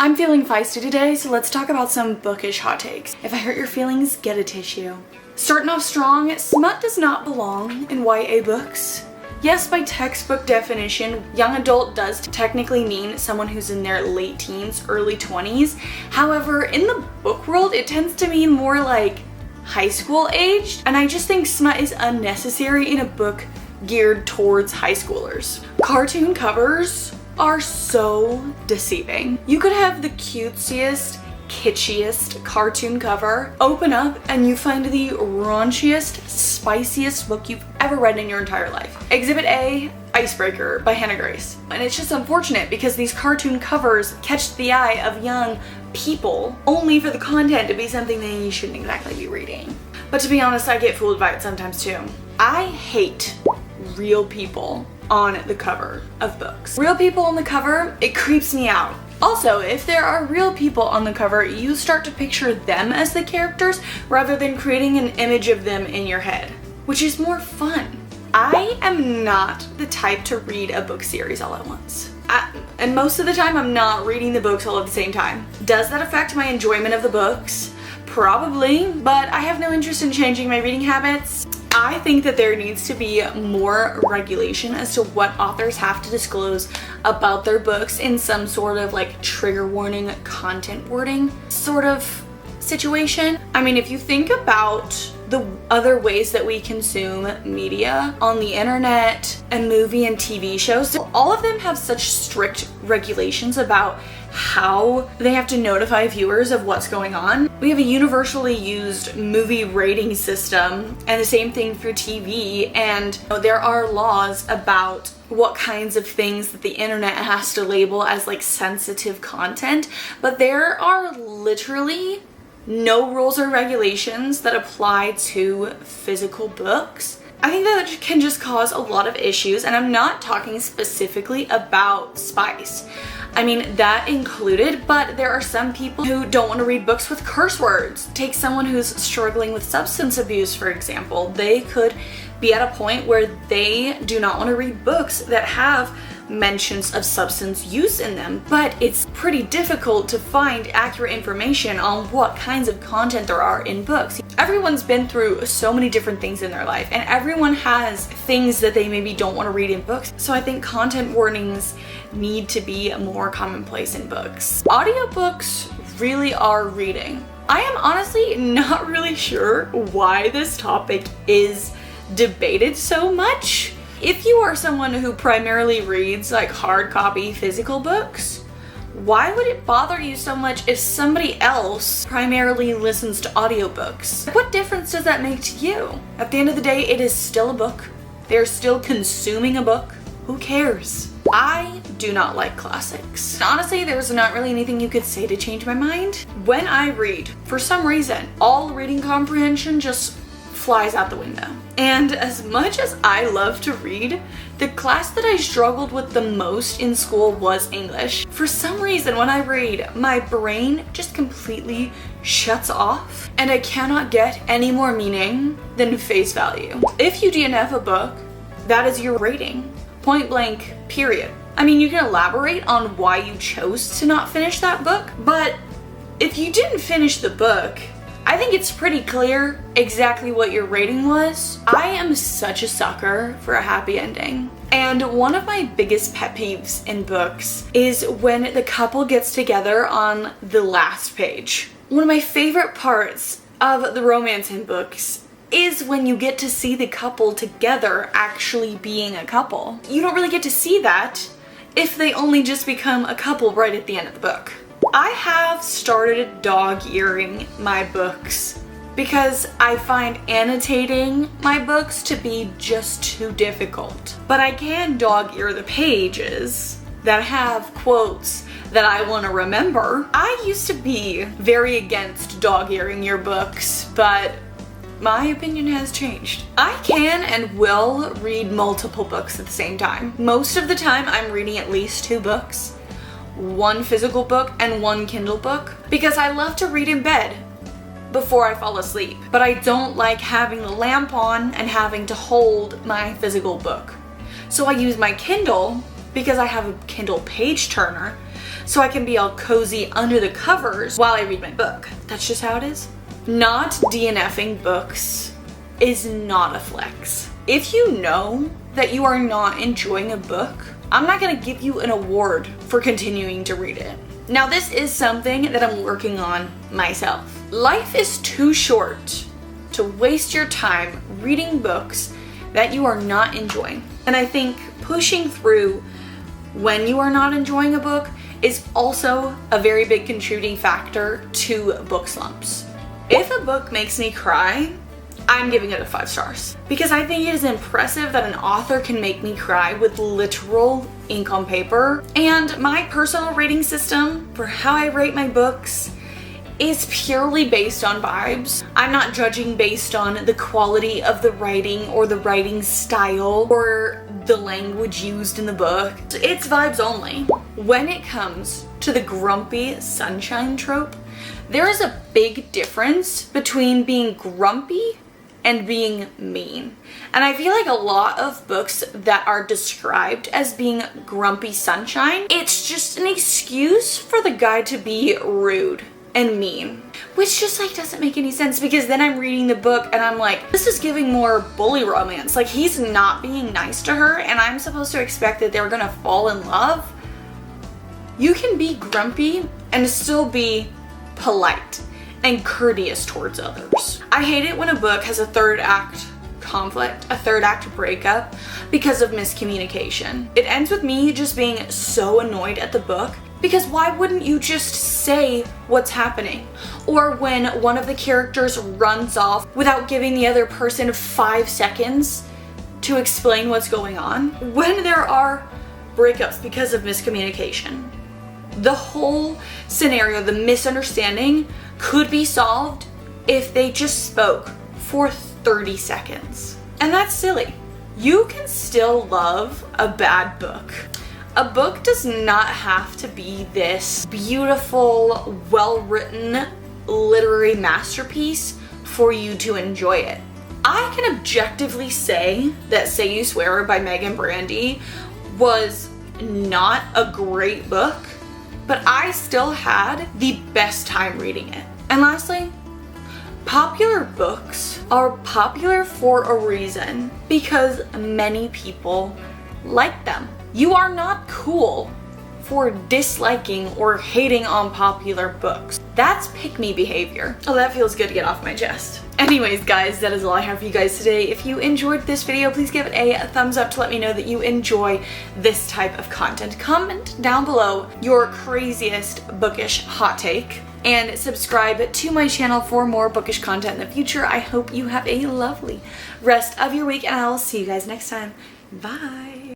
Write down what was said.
I'm feeling feisty today, so let's talk about some bookish hot takes. If I hurt your feelings, get a tissue. Starting off strong, smut does not belong in YA books. Yes, by textbook definition, young adult does technically mean someone who's in their late teens, early 20s. However, in the book world, it tends to mean more like high school aged, and I just think smut is unnecessary in a book geared towards high schoolers. Cartoon covers are so deceiving. You could have the cutesiest, kitschiest cartoon cover, open up, and you find the raunchiest, spiciest book you've ever read in your entire life. Exhibit A, Icebreaker by Hannah Grace. And it's just unfortunate because these cartoon covers catch the eye of young people only for the content to be something that you shouldn't exactly be reading. But to be honest, I get fooled by it sometimes too. I hate real people on the cover of books. Real people on the cover, it creeps me out. Also, if there are real people on the cover, you start to picture them as the characters rather than creating an image of them in your head, which is more fun. I am not the type to read a book series all at once. And most of the time, I'm not reading the books all at the same time. Does that affect my enjoyment of the books? Probably, but I have no interest in changing my reading habits. I think that there needs to be more regulation as to what authors have to disclose about their books in some sort of like trigger warning, content warning sort of situation. I mean, if you think about the other ways that we consume media on the internet and movie and TV shows, all of them have such strict regulations about how they have to notify viewers of what's going on. We have a universally used movie rating system, and the same thing for TV, and there are laws about what kinds of things that the internet has to label as like sensitive content, but there are literally no rules or regulations that apply to physical books. I think that can just cause a lot of issues, and I'm not talking specifically about spice. I mean, that included, but there are some people who don't want to read books with curse words. Take someone who's struggling with substance abuse, for example. They could be at a point where they do not want to read books that have mentions of substance use in them, but it's pretty difficult to find accurate information on what kinds of content there are in books. Everyone's been through so many different things in their life, and everyone has things that they maybe don't want to read in books. So I think content warnings need to be more commonplace in books. Audiobooks really are reading. I am honestly not really sure why this topic is debated so much. If you are someone who primarily reads like hard copy physical books, why would it bother you so much if somebody else primarily listens to audiobooks? What difference does that make to you? At the end of the day, it is still a book. They're still consuming a book. Who cares? I do not like classics. Honestly, there's not really anything you could say to change my mind. When I read, for some reason, all reading comprehension just flies out the window. And as much as I love to read, the class that I struggled with the most in school was English. For some reason, when I read, my brain just completely shuts off, and I cannot get any more meaning than face value. If you DNF a book, that is your rating. Point blank, period. I mean, you can elaborate on why you chose to not finish that book, but if you didn't finish the book, I think it's pretty clear exactly what your rating was. I am such a sucker for a happy ending. And one of my biggest pet peeves in books is when the couple gets together on the last page. One of my favorite parts of the romance in books is when you get to see the couple together actually being a couple. You don't really get to see that if they only just become a couple right at the end of the book. I have started dog-earing my books because I find annotating my books to be just too difficult. But I can dog-ear the pages that have quotes that I want to remember. I used to be very against dog-earing your books, but my opinion has changed. I can and will read multiple books at the same time. Most of the time, I'm reading at least 2 books. One physical book and one Kindle book, because I love to read in bed before I fall asleep. But I don't like having the lamp on and having to hold my physical book. So I use my Kindle because I have a Kindle page turner so I can be all cozy under the covers while I read my book. That's just how it is. Not DNFing books is not a flex. If you know that you are not enjoying a book, I'm not gonna give you an award for continuing to read it. Now, this is something that I'm working on myself. Life is too short to waste your time reading books that you are not enjoying. And I think pushing through when you are not enjoying a book is also a very big contributing factor to book slumps. If a book makes me cry, I'm giving it a 5 stars because I think it is impressive that an author can make me cry with literal ink on paper. And my personal rating system for how I rate my books is purely based on vibes. I'm not judging based on the quality of the writing or the writing style or the language used in the book. It's vibes only. When it comes to the grumpy sunshine trope, there is a big difference between being grumpy and being mean. And I feel like a lot of books that are described as being grumpy sunshine, it's just an excuse for the guy to be rude and mean, which just like doesn't make any sense, because then I'm reading the book and I'm like, this is giving more bully romance. Like, he's not being nice to her and I'm supposed to expect that they're gonna fall in love. You can be grumpy and still be polite and courteous towards others. I hate it when a book has a third act conflict, a third act breakup because of miscommunication. It ends with me just being so annoyed at the book, because why wouldn't you just say what's happening? Or when one of the characters runs off without giving the other person 5 seconds to explain what's going on. When there are breakups because of miscommunication, the whole scenario, the misunderstanding, could be solved if they just spoke for 30 seconds. And that's silly. You can still love a bad book. A book does not have to be this beautiful, well-written literary masterpiece for you to enjoy it. I can objectively say that Say You Swear by Megan Brandy was not a great book, but I still had the best time reading it. And lastly, popular books are popular for a reason, because many people like them. You are not cool for disliking or hating on popular books. That's pick-me behavior. Oh, that feels good to get off my chest. Anyways, guys, that is all I have for you guys today. If you enjoyed this video, please give it a thumbs up to let me know that you enjoy this type of content. Comment down below your craziest bookish hot take, and subscribe to my channel for more bookish content in the future. I hope you have a lovely rest of your week, and I'll see you guys next time. Bye.